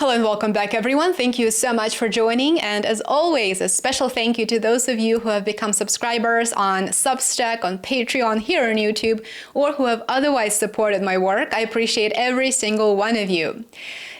Hello and welcome back, everyone. Thank you so much for joining. And as always, a special thank you to those of you who have become subscribers on Substack, on Patreon, here on YouTube, or who have otherwise supported my work. I appreciate every single one of you.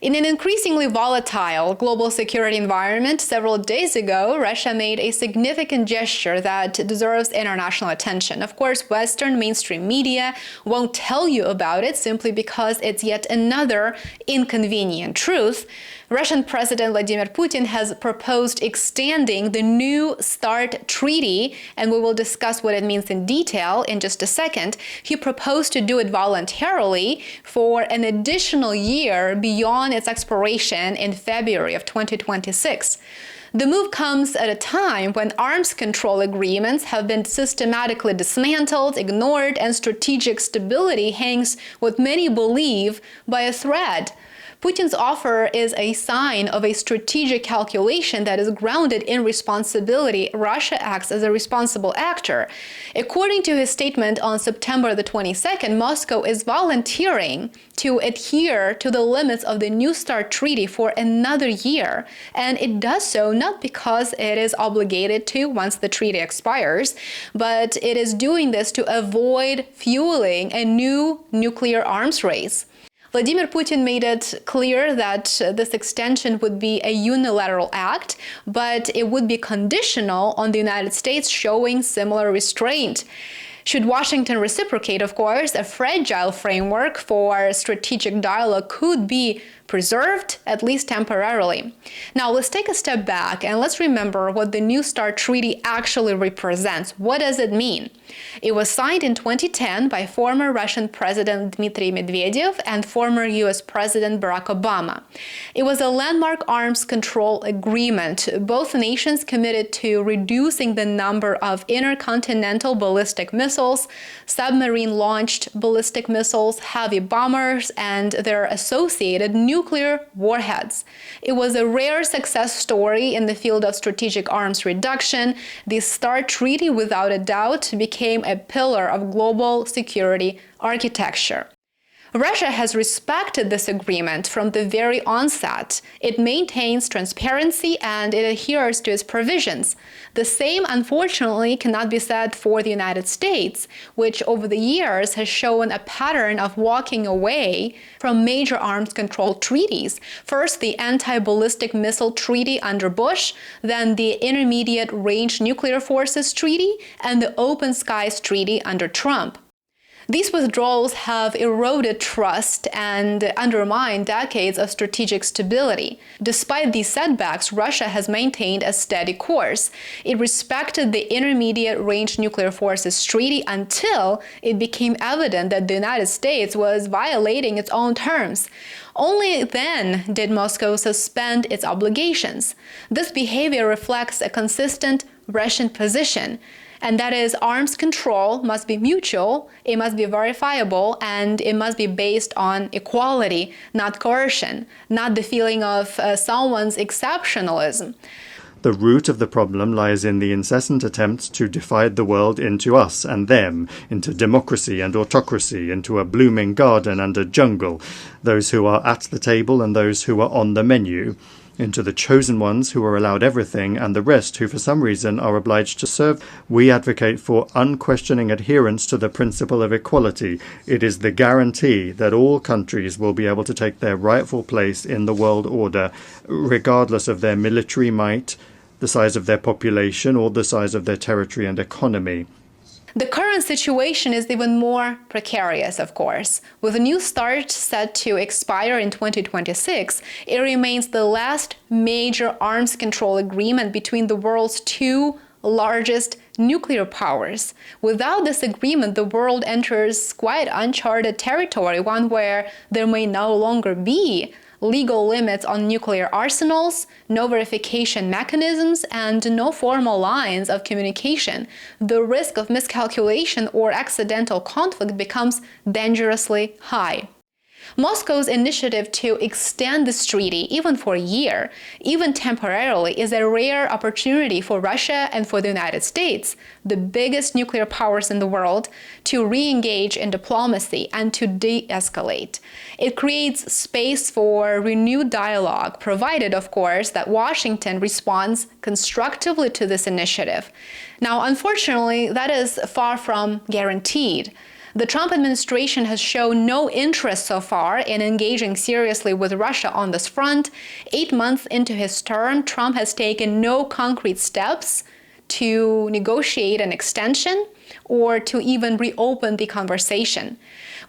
In an increasingly volatile global security environment, several days ago, Russia made a significant gesture that deserves international attention. Of course, Western mainstream media won't tell you about it simply because it's yet another inconvenient truth. Russian President Vladimir Putin has proposed extending the New START treaty, and we will discuss what it means in detail in just a second. He proposed to do it voluntarily for an additional year beyond its expiration in February of 2026. The move comes at a time when arms control agreements have been systematically dismantled, ignored, and strategic stability hangs, what many believe, by a thread. Putin's offer is a sign of a strategic calculation that is grounded in responsibility. Russia acts as a responsible actor. According to his statement on September the 22nd, Moscow is volunteering to adhere to the limits of the New START treaty for another year. And it does so not because it is obligated to once the treaty expires, but it is doing this to avoid fueling a new nuclear arms race. Vladimir Putin made it clear that this extension would be a unilateral act, but it would be conditional on the United States showing similar restraint. Should Washington reciprocate, of course, a fragile framework for strategic dialogue could be preserved, at least temporarily. Now, let's take a step back and let's remember what the New START treaty actually represents. What does it mean? It was signed in 2010 by former Russian President Dmitry Medvedev and former US President Barack Obama. It was a landmark arms control agreement. Both nations committed to reducing the number of intercontinental ballistic missiles, submarine-launched ballistic missiles, heavy bombers, and their associated nuclear warheads. It was a rare success story in the field of strategic arms reduction. The START treaty, without a doubt, became a pillar of global security architecture. Russia has respected this agreement from the very onset. It maintains transparency and it adheres to its provisions. The same, unfortunately, cannot be said for the United States, which over the years has shown a pattern of walking away from major arms control treaties. First, the Anti-Ballistic Missile Treaty under Bush, then the Intermediate Range Nuclear Forces Treaty, and the Open Skies Treaty under Trump. These withdrawals have eroded trust and undermined decades of strategic stability. Despite these setbacks, Russia has maintained a steady course. It respected the Intermediate Range Nuclear Forces Treaty until it became evident that the United States was violating its own terms. Only then did Moscow suspend its obligations. This behavior reflects a consistent Russian position, and that is arms control must be mutual, it must be verifiable, and it must be based on equality, not coercion, not the feeling of someone's exceptionalism. The root of the problem lies in the incessant attempts to divide the world into us and them, into democracy and autocracy, into a blooming garden and a jungle, those who are at the table and those who are on the menu, into the chosen ones who are allowed everything and the rest who for some reason are obliged to serve. We advocate for unquestioning adherence to the principle of equality. It is the guarantee that all countries will be able to take their rightful place in the world order, regardless of their military might, the size of their population, or the size of their territory and economy. The current situation is even more precarious, of course. With the New START set to expire in 2026, it remains the last major arms control agreement between the world's two largest nuclear powers. Without this agreement, the world enters quite uncharted territory, one where there may no longer be legal limits on nuclear arsenals, no verification mechanisms, and no formal lines of communication. The risk of miscalculation or accidental conflict becomes dangerously high. Moscow's initiative to extend this treaty, even for a year, even temporarily, is a rare opportunity for Russia and for the United States, the biggest nuclear powers in the world, to re-engage in diplomacy and to de-escalate. It creates space for renewed dialogue, provided, of course, that Washington responds constructively to this initiative. Now, unfortunately, that is far from guaranteed. The Trump administration has shown no interest so far in engaging seriously with Russia on this front. 8 months into his term, Trump has taken no concrete steps to negotiate an extension or to even reopen the conversation.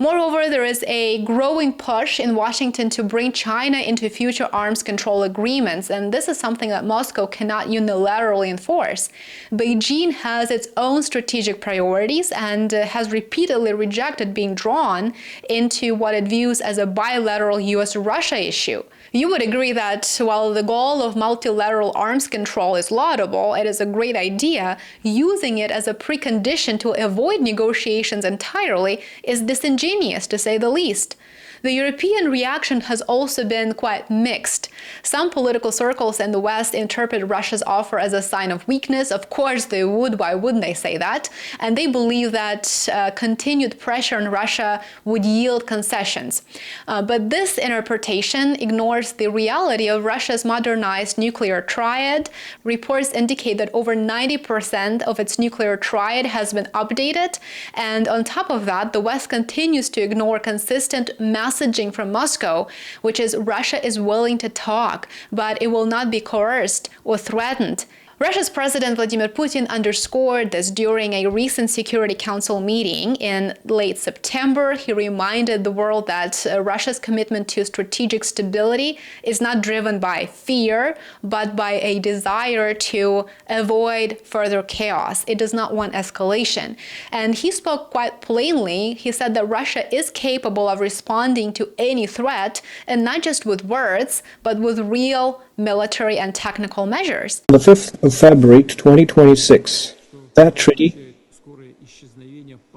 Moreover, there is a growing push in Washington to bring China into future arms control agreements, and this is something that Moscow cannot unilaterally enforce. Beijing has its own strategic priorities and has repeatedly rejected being drawn into what it views as a bilateral US-Russia issue. You would agree that while the goal of multilateral arms control is laudable, it is a great idea, using it as a precondition to avoid negotiations entirely is disingenuous, to say the least. The European reaction has also been quite mixed. Some political circles in the West interpret Russia's offer as a sign of weakness. Of course they would, why wouldn't they say that? And they believe that continued pressure on Russia would yield concessions. But this interpretation ignores the reality of Russia's modernized nuclear triad. Reports indicate that over 90% of its nuclear triad has been updated. And on top of that, the West continues to ignore consistent messaging from Moscow, which is Russia is willing to talk, but it will not be coerced or threatened. Russia's President Vladimir Putin underscored this during a recent Security Council meeting in late September. He reminded the world that Russia's commitment to strategic stability is not driven by fear, but by a desire to avoid further chaos. It does not want escalation. And he spoke quite plainly. He said that Russia is capable of responding to any threat, and not just with words, but with real military and technical measures. On the 5th of February 2026, that treaty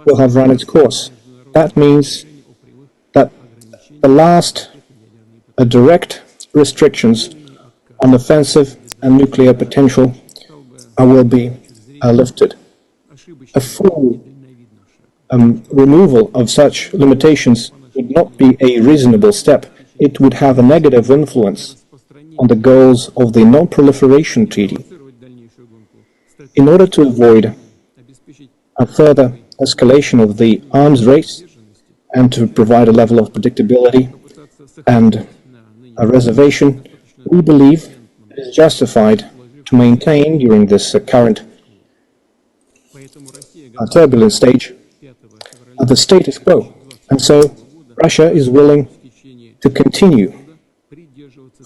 will have run its course. That means that the last direct restrictions on offensive and nuclear potential will be lifted. A full removal of such limitations would not be a reasonable step. It would have a negative influence on the goals of the Non-Proliferation Treaty. In order to avoid a further escalation of the arms race and to provide a level of predictability and a reservation, we believe it is justified to maintain during this current turbulent stage the status quo. And so Russia is willing to continue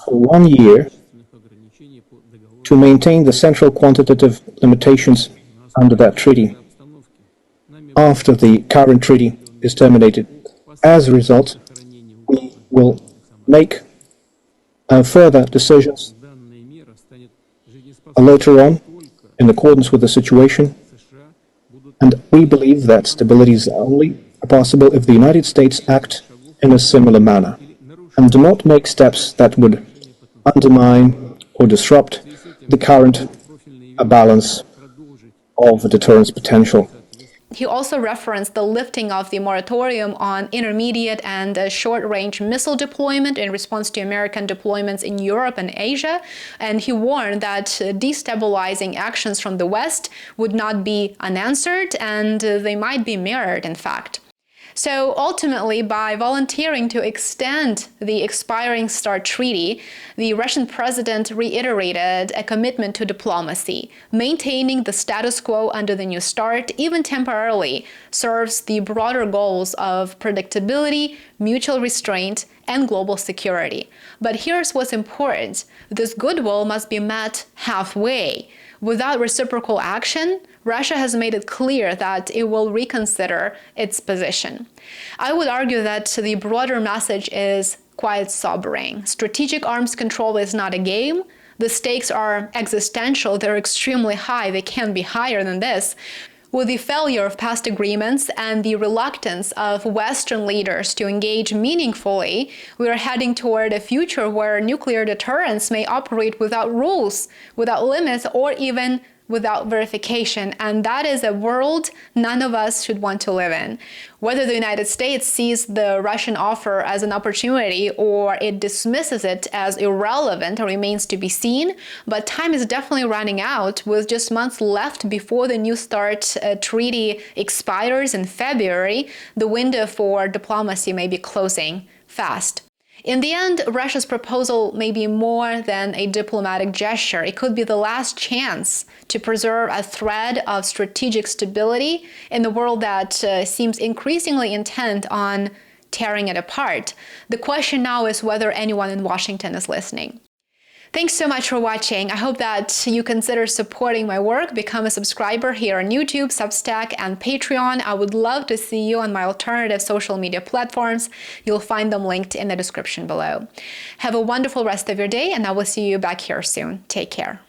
for 1 year to maintain the central quantitative limitations under that treaty after the current treaty is terminated. As a result, we will make further decisions later on in accordance with the situation, and we believe that stability is only possible if the United States act in a similar manner and do not make steps that would undermine or disrupt the current balance of deterrence potential. He also referenced the lifting of the moratorium on intermediate and short-range missile deployment in response to American deployments in Europe and Asia, and he warned that destabilizing actions from the West would not be unanswered, and they might be mirrored, in fact. So ultimately, by volunteering to extend the expiring START treaty, the Russian president reiterated a commitment to diplomacy. Maintaining the status quo under the new START, even temporarily, serves the broader goals of predictability, mutual restraint, and global security. But here's what's important. This goodwill must be met halfway. Without reciprocal action, Russia has made it clear that it will reconsider its position. I would argue that the broader message is quite sobering. Strategic arms control is not a game. The stakes are existential. They're extremely high. They can't be higher than this. With the failure of past agreements and the reluctance of Western leaders to engage meaningfully, we are heading toward a future where nuclear deterrence may operate without rules, without limits, or even without verification, and that is a world none of us should want to live in. Whether the United States sees the Russian offer as an opportunity or it dismisses it as irrelevant remains to be seen, but time is definitely running out, with just months left before the New START treaty expires in February. The window for diplomacy may be closing fast. In the end, Russia's proposal may be more than a diplomatic gesture. It could be the last chance to preserve a thread of strategic stability in a world that seems increasingly intent on tearing it apart. The question now is whether anyone in Washington is listening. Thanks so much for watching. I hope that you consider supporting my work. Become a subscriber here on YouTube, Substack, and Patreon. I would love to see you on my alternative social media platforms. You'll find them linked in the description below. Have a wonderful rest of your day, and I will see you back here soon. Take care.